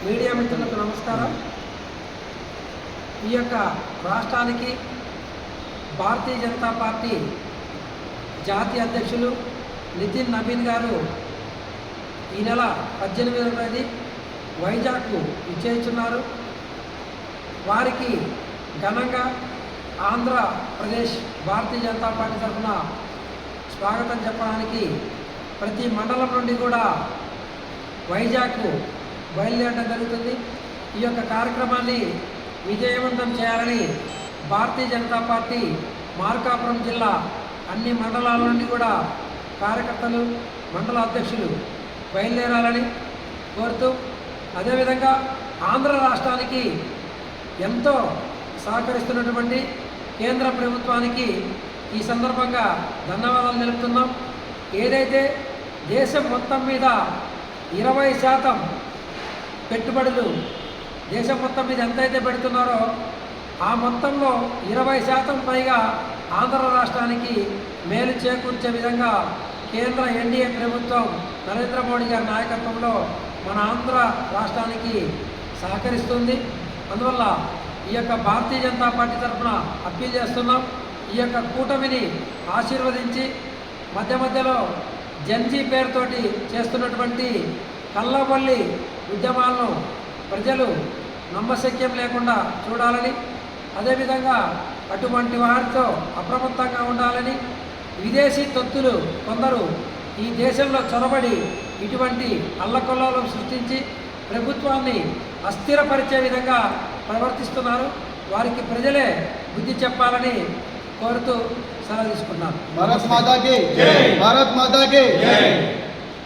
Media మిత్రులకు నమస్కారం. ఈ యొక్క రాష్ట్రానికి భారతీయ జనతా పార్టీ జాతీయ అధ్యక్షులు నితిన్ నవీన్ గారు ఈ నెల 18వ తేదీ వైజాగ్కు విచ్చేస్తున్నారు. వారికి ఘనంగా ఆంధ్రప్రదేశ్ భారతీయ జనతా పార్టీ తరఫున స్వాగతం చెప్పడానికి ప్రతి మండలం నుండి కూడా వైజాగ్కు బయలుదేరడం జరుగుతుంది. ఈ యొక్క కార్యక్రమాన్ని విజయవంతం చేయాలని భారతీయ జనతా పార్టీ మార్కాపురం జిల్లా అన్ని మండలాల నుండి కూడా కార్యకర్తలు, మండల అధ్యక్షులు బయలుదేరాలని కోరుతూ, అదేవిధంగా ఆంధ్ర రాష్ట్రానికి ఎంతో సహకరిస్తున్నటువంటి కేంద్ర ప్రభుత్వానికి ఈ సందర్భంగా ధన్యవాదాలు తెలుపుతున్నాం. ఏదైతే దేశం మొత్తం మీద 20% పెట్టుబడులు దేశం మొత్తం మీద ఎంతైతే పెడుతున్నారో ఆ మొత్తంలో 20% పైగా ఆంధ్ర రాష్ట్రానికి మేలు చేకూర్చే విధంగా కేంద్ర ఎన్డీఏ ప్రభుత్వం నరేంద్ర మోడీ గారి నాయకత్వంలో మన ఆంధ్ర రాష్ట్రానికి సహకరిస్తుంది. అందువల్ల ఈ యొక్క భారతీయ జనతా పార్టీ తరఫున అప్పీల్ చేస్తున్నాం. ఈ యొక్క కూటమిని ఆశీర్వదించి మధ్య మధ్యలో జన్జీ పేరుతోటి చేస్తున్నటువంటి కల్లబొల్లి ఉద్యమాలను ప్రజలు నమ్మశక్యం లేకుండా చూడాలని, అదేవిధంగా అటువంటి వారితో అప్రమత్తంగా ఉండాలని, విదేశీ తొత్తులు కొందరు ఈ దేశంలో చొరబడి ఇటువంటి అల్లకొల్లాలను సృష్టించి ప్రభుత్వాన్ని అస్థిరపరిచే విధంగా ప్రవర్తిస్తున్నారు. వారికి ప్రజలే బుద్ధి చెప్పాలని కోరుతూ సెలవు తీసుకున్నాను. భారత్ మాతా కీ జై. భారత్ మాతా కీ జై.